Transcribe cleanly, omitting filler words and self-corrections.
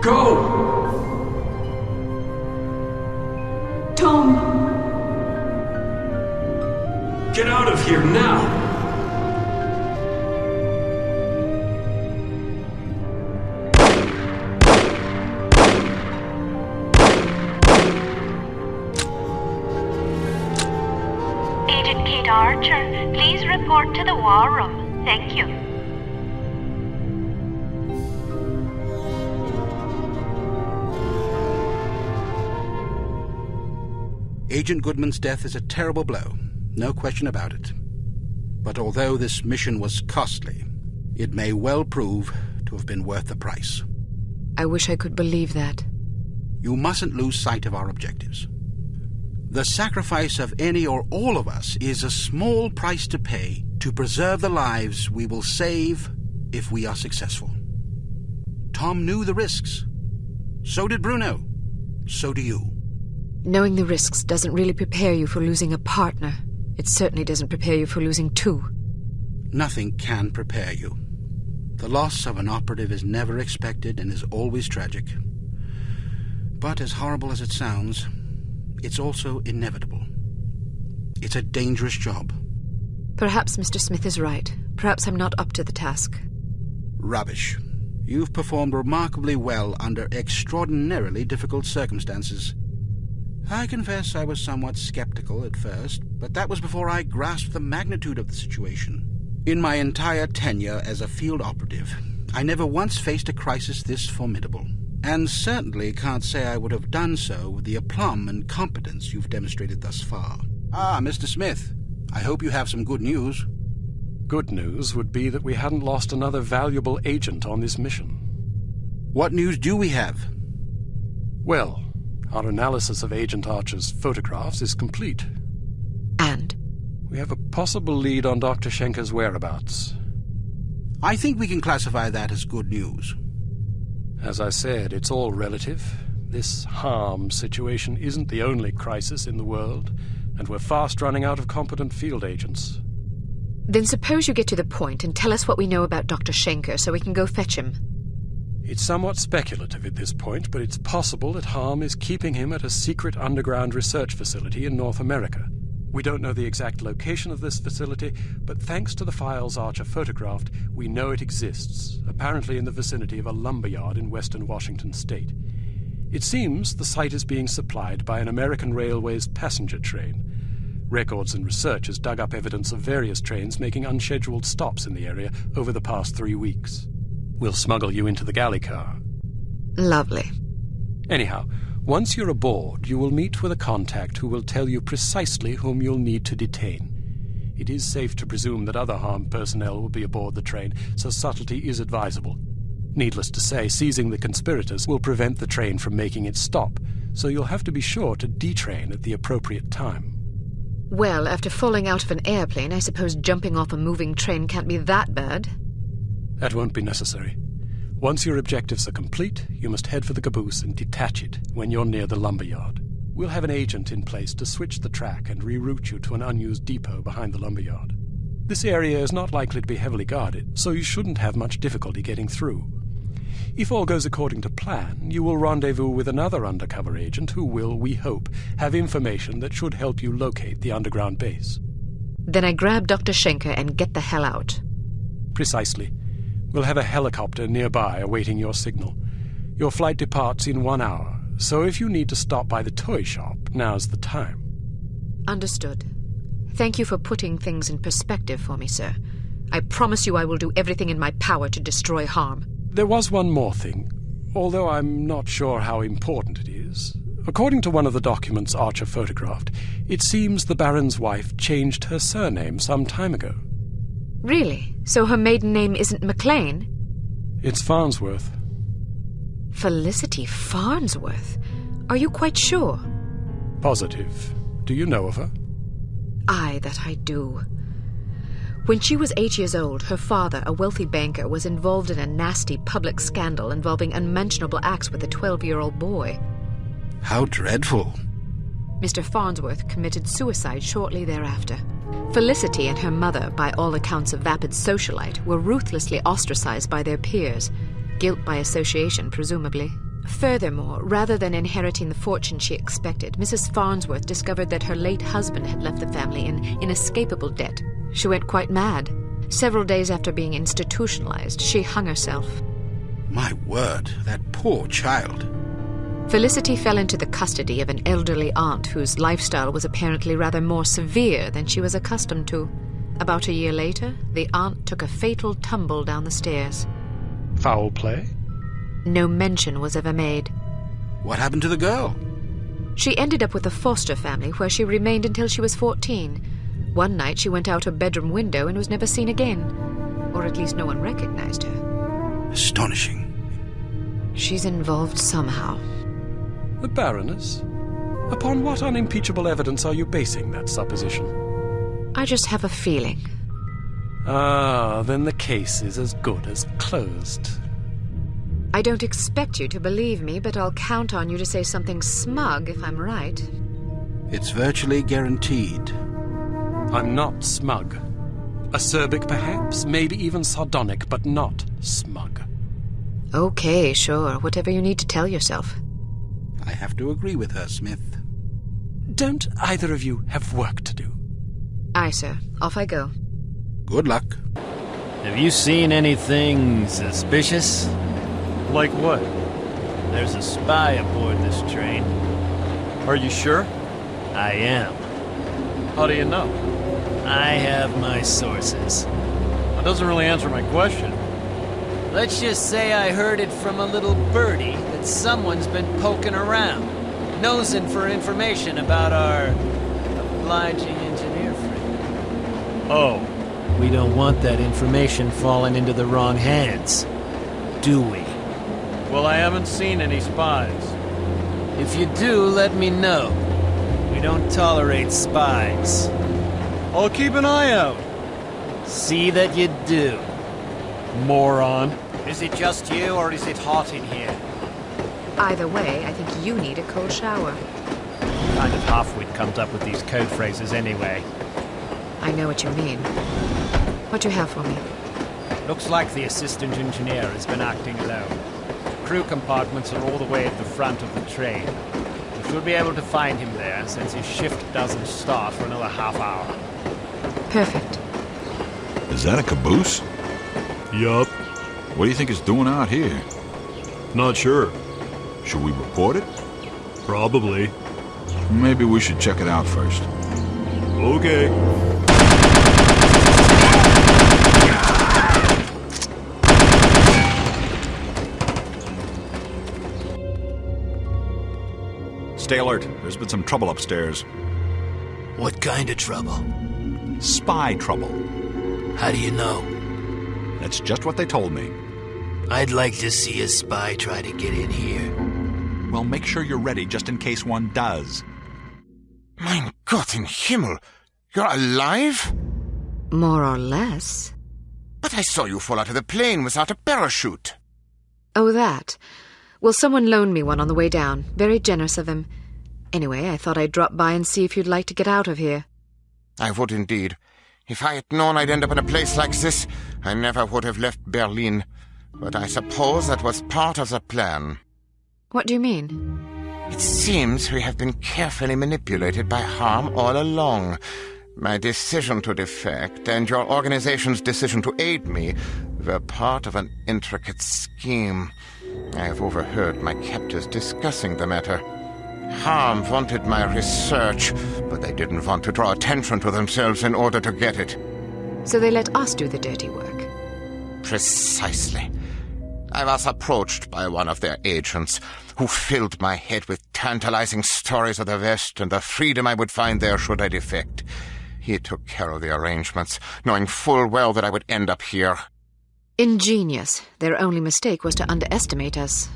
Go! Tom! Get out of here now! Agent Kate Archer, please report to the war room. Thank you. Agent Goodman's death is a terrible blow, no question about it. But although this mission was costly, it may well prove to have been worth the price. I wish I could believe that. You mustn't lose sight of our objectives. The sacrifice of any or all of us is a small price to pay to preserve the lives we will save if we are successful. Tom knew the risks. So did Bruno. So do you. Knowing the risks doesn't really prepare you for losing a partner. It certainly doesn't prepare you for losing two. Nothing can prepare you. The loss of an operative is never expected and is always tragic. But as horrible as it sounds, it's also inevitable. It's a dangerous job. Perhaps Mr. Smith is right. Perhaps I'm not up to the task. Rubbish. You've performed remarkably well under extraordinarily difficult circumstances. I confess I was somewhat skeptical at first, but that was before I grasped the magnitude of the situation. In my entire tenure as a field operative, I never once faced a crisis this formidable, and certainly can't say I would have done so with the aplomb and competence you've demonstrated thus far. Ah, Mr. Smith, I hope you have some good news. Good news would be that we hadn't lost another valuable agent on this mission. What news do we have? Well, our analysis of Agent Archer's photographs is complete. And? We have a possible lead on Dr. Schenker's whereabouts. I think we can classify that as good news. As I said, it's all relative. This harm situation isn't the only crisis in the world, and we're fast running out of competent field agents. Then suppose you get to the point and tell us what we know about Dr. Schenker so we can go fetch him. It's somewhat speculative at this point, but it's possible that Harm is keeping him at a secret underground research facility in North America. We don't know the exact location of this facility, but thanks to the files Archer photographed, we know it exists, apparently in the vicinity of a lumberyard in western Washington state. It seems the site is being supplied by an American Railways passenger train. Records and research has dug up evidence of various trains making unscheduled stops in the area over the past 3 weeks. We'll smuggle you into the galley car. Lovely. Anyhow, once you're aboard, you will meet with a contact who will tell you precisely whom you'll need to detain. It is safe to presume that other Harm personnel will be aboard the train, so subtlety is advisable. Needless to say, seizing the conspirators will prevent the train from making its stop, so you'll have to be sure to detrain at the appropriate time. Well, after falling out of an airplane, I suppose jumping off a moving train can't be that bad. That won't be necessary. Once your objectives are complete, you must head for the caboose and detach it when you're near the lumberyard. We'll have an agent in place to switch the track and reroute you to an unused depot behind the lumberyard. This area is not likely to be heavily guarded, so you shouldn't have much difficulty getting through. If all goes according to plan, you will rendezvous with another undercover agent who will, we hope, have information that should help you locate the underground base. Then I grab Dr. Schenker and get the hell out. Precisely. We'll have a helicopter nearby awaiting your signal. Your flight departs in 1 hour, so if you need to stop by the toy shop, now's the time. Understood. Thank you for putting things in perspective for me, sir. I promise you I will do everything in my power to destroy Harm. There was one more thing, although I'm not sure how important it is. According to one of the documents Archer photographed, it seems the Baron's wife changed her surname some time ago. Really? So her maiden name isn't McLean? It's Farnsworth. Felicity Farnsworth? Are you quite sure? Positive. Do you know of her? Aye, that I do. When she was 8 years old, her father, a wealthy banker, was involved in a nasty public scandal involving unmentionable acts with a 12-year-old boy. How dreadful. Mr. Farnsworth committed suicide shortly thereafter. Felicity and her mother, by all accounts a vapid socialite, were ruthlessly ostracized by their peers. Guilt by association, presumably. Furthermore, rather than inheriting the fortune she expected, Mrs. Farnsworth discovered that her late husband had left the family in inescapable debt. She went quite mad. Several days after being institutionalized, she hung herself. My word, that poor child. Felicity fell into the custody of an elderly aunt whose lifestyle was apparently rather more severe than she was accustomed to. About a year later, the aunt took a fatal tumble down the stairs. Foul play? No mention was ever made. What happened to the girl? She ended up with a foster family where she remained until she was 14. One night she went out her bedroom window and was never seen again. Or at least no one recognized her. Astonishing. She's involved somehow. The Baroness? Upon what unimpeachable evidence are you basing that supposition? I just have a feeling. Ah, then the case is as good as closed. I don't expect you to believe me, but I'll count on you to say something smug if I'm right. It's virtually guaranteed. I'm not smug. Acerbic, perhaps, maybe even sardonic, but not smug. Okay, sure. Whatever you need to tell yourself. I have to agree with her, Smith. Don't either of you have work to do? Aye, sir. Off I go. Good luck. Have you seen anything suspicious? Like what? There's a spy aboard this train. Are you sure? I am. How do you know? I have my sources. That doesn't really answer my question. Let's just say I heard it from a little birdie that someone's been poking around, nosing for information about our obliging engineer friend. Oh. We don't want that information falling into the wrong hands, do we? Well, I haven't seen any spies. If you do, let me know. We don't tolerate spies. I'll keep an eye out. See that you do. Moron. Is it just you, or is it hot in here? Either way, I think you need a cold shower. Kind of half-wit comes up with these code phrases anyway. I know what you mean. What do you have for me? Looks like the assistant engineer has been acting alone. Crew compartments are all the way at the front of the train. We should be able to find him there, since his shift doesn't start for another half hour. Perfect. Is that a caboose? Yup. What do you think it's doing out here? Not sure. Should we report it? Probably. Maybe we should check it out first. Okay. Stay alert. There's been some trouble upstairs. What kind of trouble? Spy trouble. How do you know? That's just what they told me. I'd like to see a spy try to get in here. Well, make sure you're ready just in case one does. Mein Gott in Himmel! You're alive? More or less. But I saw you fall out of the plane without a parachute. Oh, that. Well, someone loaned me one on the way down. Very generous of him. Anyway, I thought I'd drop by and see if you'd like to get out of here. I would indeed. If I had known I'd end up in a place like this, I never would have left Berlin. But I suppose that was part of the plan. What do you mean? It seems we have been carefully manipulated by harm all along. My decision to defect and your organization's decision to aid me were part of an intricate scheme. I have overheard my captors discussing the matter. Harm wanted my research, but they didn't want to draw attention to themselves in order to get it. So they let us do the dirty work. Precisely. I was approached by one of their agents, who filled my head with tantalizing stories of the West and the freedom I would find there should I defect. He took care of the arrangements, knowing full well that I would end up here. Ingenious. Their only mistake was to underestimate us.